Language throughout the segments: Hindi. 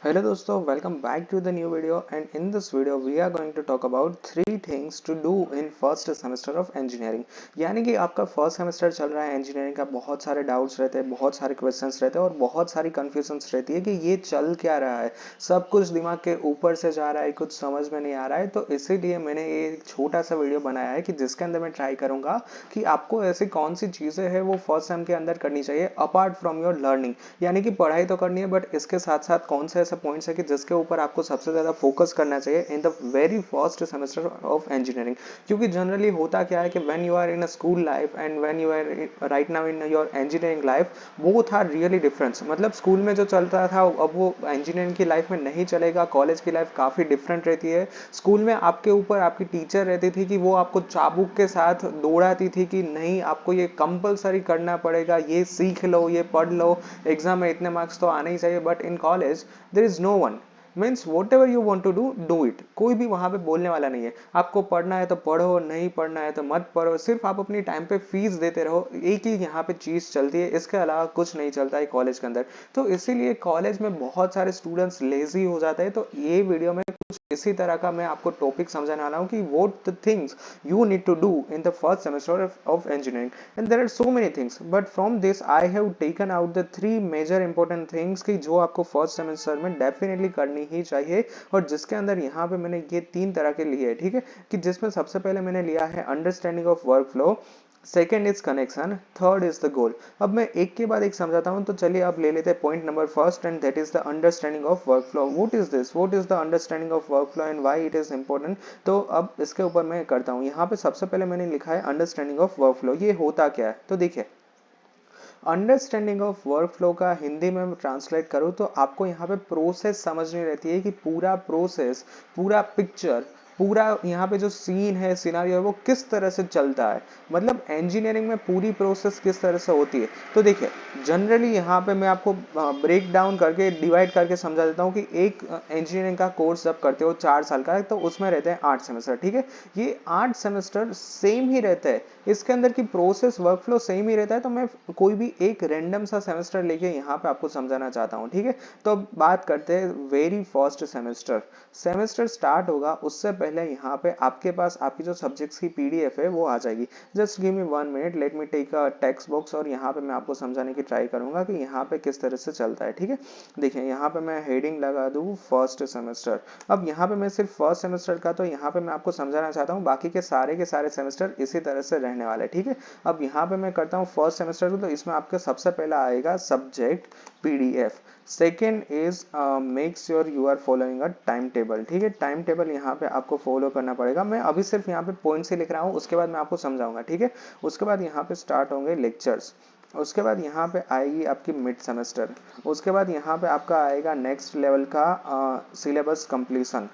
Hello दोस्तों, welcome back to the new video and in this video we are going to talk about three things to do in first semester of engineering। यानी कि आपका फर्स्ट सेमेस्टर चल रहा है इंजीनियरिंग का, बहुत सारे डाउट्स रहते हैं, बहुत सारे क्वेश्चंस रहते हैं और बहुत सारी कंफ्यूजन्स रहती है कि ये चल क्या रहा है। सब कुछ दिमाग के ऊपर से जा रहा है, कुछ समझ में नहीं आ रहा है। तो इसीलिए मैंने ये एक छोटा सा वीडियो बनाया है कि जिसके अंदर मैं ट्राई करूंगा कि आपको ऐसी कौन सी चीज़ें हैं वो फर्स्ट सेम के अंदर करनी चाहिए अपार्ट फ्रॉम योर लर्निंग। यानी कि पढ़ाई तो करनी है बट इसके साथ साथ कौन से ऐसे पॉइंट्स है कि जिसके ऊपर आपको सबसे ज़्यादा फोकस करना चाहिए in the very first semester of engineering. क्योंकि जनरली होता क्या है कि when you are in a school life and when you are right now in your engineering life, both are really difference. मतलब स्कूल में जो चलता था अब वो इंजीनियरिंग की लाइफ में नहीं चलेगा। कॉलेज की लाइफ काफ़ी डिफरेंट रहती है। स्कूल में आपके ऊपर आपकी टीचर रहती थी कि वो आपको चाबुक के साथ दौड़ाती थी कि नहीं, आपको ये कंपलसरी करना पड़ेगा, ये सीख लो, ये पढ़ लो, एग्जाम में इतने मार्क्स तो आने ही चाहिए। But in college there is no one, means whatever you want to do it. कोई भी वहां पे बोलने वाला नहीं है। आपको पढ़ना है तो पढ़ो, नहीं पढ़ना है तो मत पढ़ो, सिर्फ आप अपनी टाइम पे फीस देते रहो। एक ही यहाँ पे चीज चलती है, इसके अलावा कुछ नहीं चलता है कॉलेज के अंदर। तो इसीलिए कॉलेज में बहुत सारे स्टूडेंट्स लेजी हो जाते हैं। तो ये वीडियो में कुछ इसी तरह का मैं आपको टॉपिक समझाने वाला हूँ कि what the things you need to do in the first semester of engineering, and there are so many things, but from this I have taken out the three major important things कि जो आपको फर्स्ट सेमेस्टर में डेफिनेटली करनी ही चाहिए और जिसके अंदर यहाँ पे मैंने ये तीन तरह के लिए है। ठीक है, कि जिसमें सबसे पहले मैंने लिया है understanding of work flow, second is connection, third is the goal. अब मैं एक के बाद एक समझाता हूं। तो चलिए अब ले लेते हैं point number first and that is the understanding of work flow. What is this, what is the understanding of work flow and why it is important. तो अब इसके ऊपर मैं करता हूं। यहाँ पे सबसे पहले मैंने लिखा है अंडरस्टैंडिंग ऑफ वर्क फ्लो। ये होता क्या है तो देखिए, अंडरस्टैंडिंग ऑफ वर्क फ्लो का हिंदी में ट्रांसलेट करूँ तो आपको यहाँ पे प्रोसेस समझनी रहती है कि पूरा प्रोसेस, पूरा पिक्चर, पूरा यहाँ पे जो सीन है, सिनारियो है, वो किस तरह से चलता है। मतलब इंजीनियरिंग में पूरी प्रोसेस किस तरह से होती है। तो देखिए, जनरली यहाँ पे मैं आपको ब्रेक डाउन करके, डिवाइड करके समझा देता हूँ कि एक इंजीनियरिंग का कोर्स जब करते हो 4 साल का है तो उसमें रहते हैं 8 सेमेस्टर। ठीक है, ये 8 सेमेस्टर सेम ही रहता है, इसके अंदर की प्रोसेस वर्क फ्लो सेम ही रहता है। तो मैं कोई भी एक रैंडम सा सेमेस्टर लेके यहाँ पे आपको समझाना चाहता हूँ। ठीक है, तो अब बात करते हैं very first semester. Semester start होगा उससे पहले यहाँ पे आपके पास आपकी जो सब्जेक्ट्स की पीडीएफ है वो आ जाएगी। Just give me 1 minute, let me take a text box और यहाँ पे मैं आपको समझाने की ट्राई करूंगा कि यहाँ पे किस तरह से चलता है। ठीक है, देखिए यहाँ पे मैं हेडिंग लगा दूँ फर्स्ट सेमेस्टर। अब यहाँ पे मैं सिर्फ फर्स्ट सेमेस्टर का तो यहाँ पे मैं आपको समझाना चाहता हूँ, बाकी के सारे सेमेस्टर इसी तरह से रहने वाले। ठीक है, अब यहाँ पे मैं करता हूँ फर्स्ट सेमेस्टर को, तो इसमें आपके सबसे पहला आएगा subject PDF. Second is make sure you are following a time table. ठीक है, टाइम टेबल यहाँ पे आपको फॉलो करना पड़ेगा। मैं अभी सिर्फ यहाँ पे पॉइंट्स ही लिख रहा हूँ, उसके बाद मैं आपको समझाऊंगा। ठीक है, उसके बाद यहाँ पे स्टार्ट होंगे लेक्चर्स, उसके बाद यहाँ पे आएगी आपकी मिड सेमेस्टर, उसके बाद यहाँ पे आपका आएगा नेक्स्ट लेवल का सिलेबस कंप्लीशन।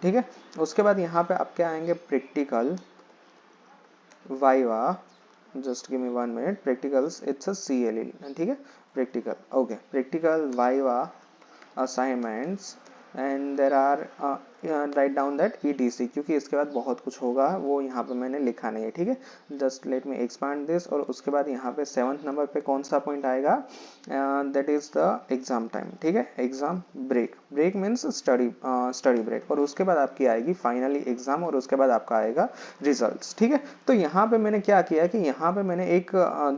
ठीक है, उसके बाद यहाँ पे आपके आएंगे practical, viva, just give me 1 minute, practicals it's a CLE. ठीक है, practical, okay, practical, viva, assignments and there are right down that ETC, क्योंकि इसके बाद बहुत कुछ होगा वो यहाँ पे मैंने लिखा नहीं है। ठीक है, just let me expand this. और उसके बाद यहाँ पे 7th नंबर पे कौन सा पॉइंट आएगा, that is the exam time. ठीक है, exam break, break means study break, और उसके बाद आपकी आएगी फाइनली एग्जाम और उसके बाद आपका आएगा रिजल्ट्स। ठीक है, तो यहाँ पे मैंने क्या किया कि यहाँ पे मैंने एक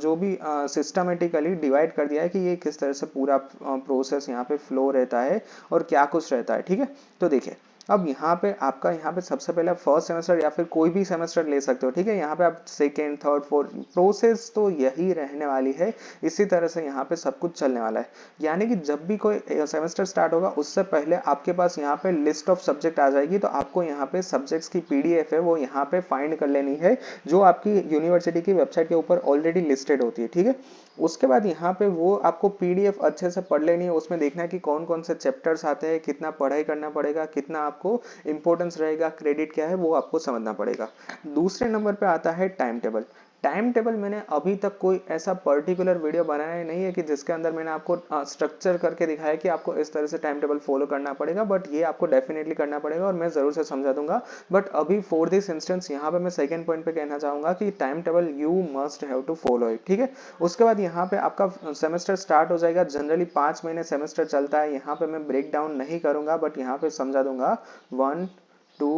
जो भी सिस्टमेटिकली डिवाइड कर दिया है कि ये किस तरह से पूरा प्रोसेस यहाँ पे फ्लो रहता है और क्या कुछ रहता है। ठीक है, तो देखिए अब यहाँ पे आपका यहाँ पे सबसे पहले फर्स्ट सेमेस्टर या फिर कोई भी सेमेस्टर ले सकते हो। ठीक है, यहाँ पे आप सेकेंड, थर्ड, फोर्थ, प्रोसेस तो यही रहने वाली है, इसी तरह से यहाँ पे सब कुछ चलने वाला है। यानी कि जब भी कोई सेमेस्टर स्टार्ट होगा उससे पहले आपके पास यहाँ पे लिस्ट ऑफ सब्जेक्ट आ जाएगी। तो आपको यहाँ पे सब्जेक्ट्स की पीडीएफ है वो यहाँ पे फाइंड कर लेनी है, जो आपकी यूनिवर्सिटी की वेबसाइट के ऊपर ऑलरेडी लिस्टेड होती है। ठीक है, उसके बाद यहाँ पे वो आपको पीडीएफ अच्छे से पढ़ लेनी है, उसमें देखना है कि कौन कौन से चैप्टर्स आते हैं, कितना पढ़ाई करना पड़ेगा, कितना आपको इंपॉर्टेंस रहेगा, क्रेडिट क्या है वो आपको समझना पड़ेगा। दूसरे नंबर पे आता है टाइम टेबल। टाइम टेबल मैंने अभी तक कोई ऐसा पर्टिकुलर वीडियो बनाया नहीं है कि जिसके अंदर मैंने आपको स्ट्रक्चर करके दिखाया कि आपको इस तरह से टाइम टेबल फॉलो करना पड़ेगा, बट ये आपको डेफिनेटली करना पड़ेगा और मैं जरूर से समझा दूंगा। बट अभी फॉर दिस इंस्टेंस यहाँ पे मैं सेकंड पॉइंट पे कहना चाहूंगा कि time table you must have to follow it, ठीक है। उसके बाद यहाँ पे आपका सेमेस्टर स्टार्ट हो जाएगा। जनरली 5 महीने सेमेस्टर चलता है। यहाँ पे मैं ब्रेक डाउन नहीं करूंगा, बट यहाँ पे समझा दूंगा 1 2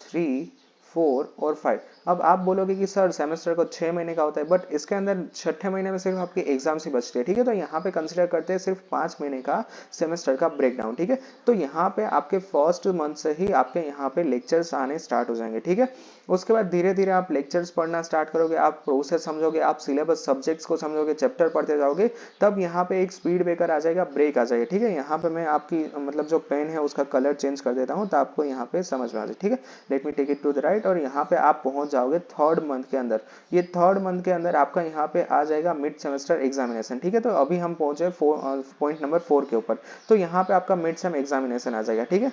3 4 और 5। अब आप बोलोगे कि सर सेमेस्टर को 6 महीने का होता है, बट इसके अंदर छठे महीने में सिर्फ आपकी एग्जाम्स ही बचते हैं, ठीक है। तो यहाँ पे कंसिडर करते हैं सिर्फ 5 महीने का सेमेस्टर का ब्रेकडाउन, ठीक है। तो यहाँ पे आपके फर्स्ट मंथ से ही आपके यहाँ पे लेक्चर्स आने स्टार्ट हो जाएंगे, ठीक है। उसके बाद धीरे धीरे आप लेक्चर्स पढ़ना स्टार्ट करोगे, आप प्रोसेस समझोगे, आप सिलेबस सब्जेक्ट्स को समझोगे, चैप्टर पढ़ते जाओगे, तब यहाँ पे एक स्पीड ब्रेकर आ जाएगा, ब्रेक आ जाएगा, ठीक है। यहाँ पे मैं आपकी मतलब जो पेन है उसका कलर चेंज कर देता हूँ तो आपको यहाँ पे समझ में आ जाए, ठीक है। Let me take it to the right. और यहाँ पे आप पहुंच जाओगे थर्ड मंथ के अंदर। ये थर्ड मंथ के अंदर आपका यहाँ पे आ जाएगा मिड सेमेस्टर एग्जामिनेशन, ठीक है। तो अभी हम पहुंचे पॉइंट नंबर 4 के ऊपर। तो यहाँ पे आपका मिड सेम एग्जामिनेशन आ जाएगा, ठीक है।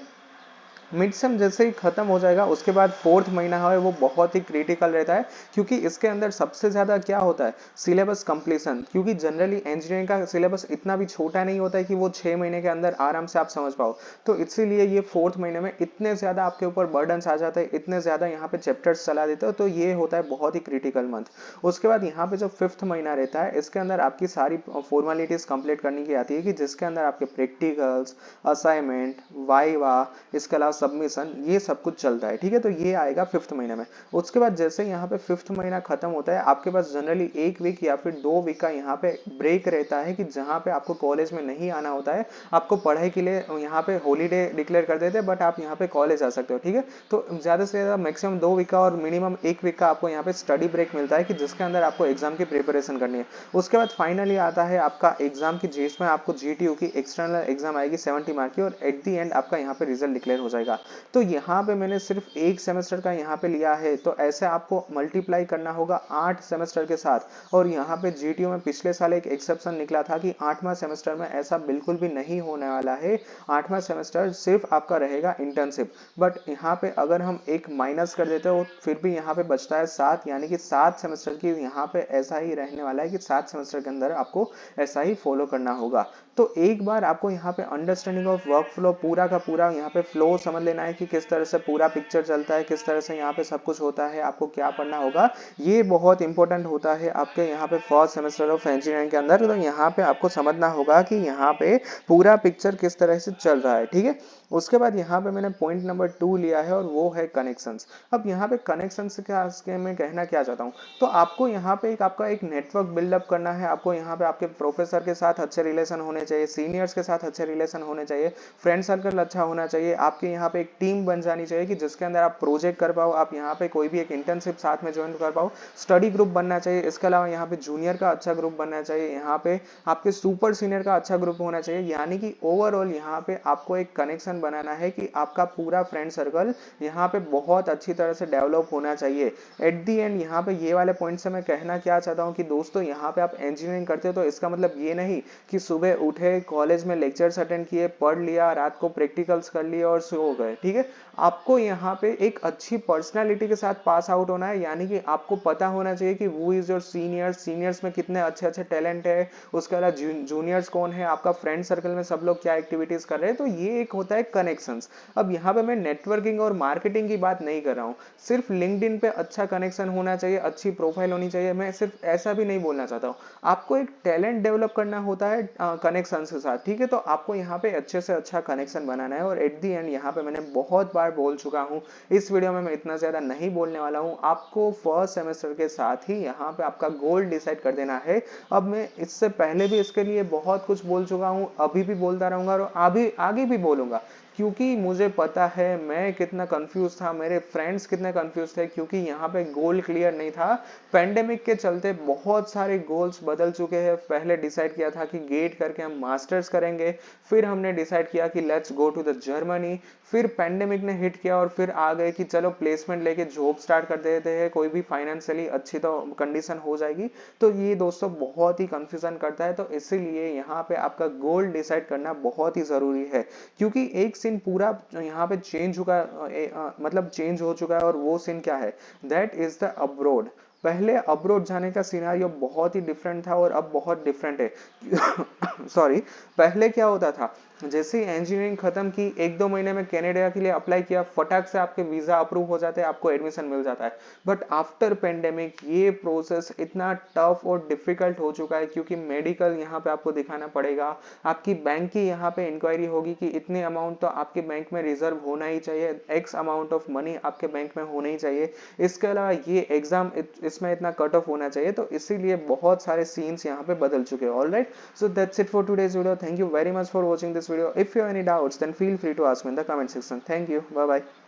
मिड सेम जैसे ही खत्म हो जाएगा उसके बाद फोर्थ महीना है वो बहुत ही क्रिटिकल रहता है, क्योंकि इसके अंदर सबसे ज्यादा क्या होता है, सिलेबस कंप्लीशन। क्योंकि जनरली इंजीनियरिंग का सिलेबस इतना भी छोटा नहीं होता है कि वो 6 महीने के अंदर आराम से आप समझ पाओ। तो इसीलिए ये फोर्थ महीने में इतने ज्यादा आपके ऊपर बर्डन्स आ जाते हैं, इतने ज्यादा यहाँ पे चैप्टर्स चला देते हो, तो ये होता है बहुत ही क्रिटिकल मंथ। उसके बाद यहाँ पे जो फिफ्थ महीना रहता है इसके अंदर आपकी सारी फॉर्मेलिटीज कंप्लीट करने की आती है, कि जिसके अंदर आपके प्रैक्टिकल्स, असाइनमेंट, वाइवा, इसके अलावा सबमिशन, ये सब कुछ चलता है, ठीक है। तो ये आएगा फिफ्थ महीने में। उसके बाद जैसे यहाँ पे फिफ्थ महीना खत्म होता है आपके पास जनरली 1 वीक या फिर 2 वीक का यहाँ पे ब्रेक रहता है, कि जहाँ पे आपको कॉलेज में नहीं आना होता है, आपको पढ़ाई के लिए यहाँ पे हॉलीडे डिक्लेयर कर देते हैं, बट आप यहाँ पे कॉलेज आ सकते हो, ठीक है। तो ज्यादा से ज्यादा मैक्सिमम 2 वीक का और मिनिमम 1 वीक का आपको यहाँ पे स्टडी ब्रेक मिलता है, कि जिसके अंदर आपको एग्जाम की प्रिपरेशन करनी है। उसके बाद फाइनली आता है आपका एग्जाम की, जिसमें आपको जीटीयू की एक्सटर्नल एग्जाम आएगी 70 मार्क की, और एट दी एंड आपका यहाँ पे रिजल्ट डिक्लेयर हो जाएगा। तो यहाँ पे मैंने सिर्फ एक सेमेस्टर का यहाँ पे लिया है, तो ऐसे आपको मल्टीप्लाई करना होगा 8 सेमेस्टर के साथ। और यहाँ पे जीटीयू में पिछले साल एक एक्सेप्शन निकला था कि 8वां सेमेस्टर में ऐसा बिल्कुल भी नहीं होने वाला है। 8वां सेमेस्टर सिर्फ आपका रहेगा इंटर्नशिप। बट यहाँ पे अगर हम एक माइनस कर देते हो फिर भी यहाँ पे बचता है 7, यानी कि 7 सेमेस्टर की यहाँ पे ऐसा ही रहने वाला है कि 7 सेमेस्टर के अंदर आपको ऐसा ही फॉलो करना होगा। तो एक बार आपको यहाँ पे अंडरस्टैंडिंग ऑफ वर्क फ्लो पूरा का पूरा यहाँ पे फ्लो समझ लेना है, कि किस तरह से पूरा पिक्चर चलता है, किस तरह से यहाँ पे सब कुछ होता है, आपको क्या पढ़ना होगा। ये बहुत इंपॉर्टेंट होता है आपके यहाँ पे फर्स्ट सेमेस्टर ऑफ इंजीनियरिंग के अंदर। तो यहाँ पे आपको समझना होगा कि यहाँ पे पूरा पिक्चर किस तरह से चल रहा है, ठीक है। उसके बाद यहाँ पे मैंने पॉइंट नंबर 2 लिया है और वो है कनेक्शंस। अब यहाँ पे कनेक्शंस क्या मैं कहना क्या चाहता हूँ, तो आपको यहाँ पे आपका एक नेटवर्क बिल्डअप करना है। आपको यहाँ पे आपके प्रोफेसर के साथ अच्छे रिलेशन होने चाहिए, सीनियर्स के साथ अच्छे रिलेशन होने चाहिए, फ्रेंड सर्कल अच्छा होना चाहिए, आपके यहाँ पे एक टीम बन जानी चाहिए, कि जिसके अंदर आप प्रोजेक्ट कर पाओ, आप यहाँ पे कोई भी एक इंटर्नशिप साथ में ज्वाइन कर पाओ, स्टडी ग्रुप बनना चाहिए। इसके अलावा यहाँ पे जूनियर का अच्छा ग्रुप बनना चाहिए, यहाँ पे आपके सुपर सीनियर का अच्छा ग्रुप होना चाहिए। यानी कि ओवरऑल यहाँ पे आपको एक कनेक्शन बनाना है, कि आपका पूरा फ्रेंड सर्कल यहाँ पे बहुत अच्छी तरह से डेवलप होना चाहिए। एट दी एंड यहाँ पे ये वाले पॉइंट से मैं कहना क्या चाहता हूँ कि दोस्तों यहाँ पे आप इंजीनियरिंग करते हो तो इसका मतलब ये नहीं कि सुबह उठे, कॉलेज में लेक्चर्स अटेंड किए, पढ़ लिया, रात को प्रैक्टिकल्स कर लिए और सो गए, ठीक है। आपको यहाँ पे एक अच्छी पर्सनालिटी के साथ पास आउट होना है, यानी कि आपको पता होना चाहिए कि वो इज योर सीनियर्स, सीनियर्स में कितने अच्छे अच्छे टैलेंट है, उसके अलावा जूनियर्स कौन है, आपका फ्रेंड सर्कल में सब लोग क्या एक्टिविटीज कर रहे हैं। तो ये एक होता है कनेक्शंस। अब यहाँ पे मैं नेटवर्किंग और मार्केटिंग की बात नहीं कर रहा हूँ, सिर्फ लिंक्डइन पे अच्छा कनेक्शन होना चाहिए, अच्छी प्रोफाइल होनी चाहिए, मैं सिर्फ ऐसा भी नहीं बोलना चाहता हूँ। आपको एक टैलेंट डेवलप करना होता है कनेक्शन के साथ, ठीक है। तो आपको यहाँ पे अच्छे से अच्छा कनेक्शन बनाना है। और एट दी एंड यहाँ पे मैंने बहुत बार बोल चुका हूँ, इस वीडियो में मैं इतना ज्यादा नहीं बोलने वाला हूँ। आपको फर्स्ट सेमेस्टर के साथ ही यहाँ पे आपका गोल डिसाइड कर देना है। अब मैं इससे पहले भी इसके लिए बहुत कुछ बोल चुका हूँ, अभी भी बोलता रहूंगा और अभी आगे भी बोलूंगा, क्योंकि मुझे पता है मैं कितना कंफ्यूज था, मेरे फ्रेंड्स कितने कंफ्यूज थे, क्योंकि यहाँ पे गोल क्लियर नहीं था। पेंडेमिक के चलते बहुत सारे गोल्स बदल चुके हैं। पहले डिसाइड किया था कि गेट करके हम मास्टर्स करेंगे, फिर हमने डिसाइड किया कि let's go to the Germany, फिर पेंडेमिक ने हिट किया और फिर आ गए कि चलो प्लेसमेंट लेके जॉब स्टार्ट कर देते हैं, कोई भी फाइनेंशियली अच्छी तो कंडीशन हो जाएगी। तो ये दोस्तों बहुत ही कंफ्यूजन करता है। तो इसीलिए यहाँ पे आपका गोल डिसाइड करना बहुत ही जरूरी है, क्योंकि एक सीन पूरा यहाँ पे चेंज होगा, मतलब चेंज हो चुका है। और वो सीन क्या है, दैट इज द अब्रोड। पहले अब्रोड जाने का सिनेरियो बहुत ही डिफरेंट था और अब बहुत डिफरेंट है। सॉरी, पहले क्या होता था, जैसे ही इंजीनियरिंग खत्म की 1-2 महीने में कनाडा के लिए अप्लाई किया, फटाक से आपके वीजा अप्रूव हो जाते हैं, आपको एडमिशन मिल जाता है। बट आफ्टर पेंडेमिक ये प्रोसेस इतना टफ और डिफिकल्ट हो चुका है, क्योंकि मेडिकल यहाँ पे आपको दिखाना पड़ेगा, आपकी बैंक की यहाँ पे इंक्वायरी होगी कि इतने अमाउंट तो आपके बैंक में रिजर्व होना ही चाहिए, एक्स अमाउंट ऑफ मनी आपके बैंक में होना ही चाहिए। इसके अलावा ये एग्जाम इसमें इतना कट ऑफ होना चाहिए, तो इसीलिए बहुत सारे सीन्स यहाँ पे बदल चुके हैं। Alright, so that's it for today's video. Thank you very much for watching this video. If you have any doubts, then feel free to ask me in the comment section. Thank you. Bye bye.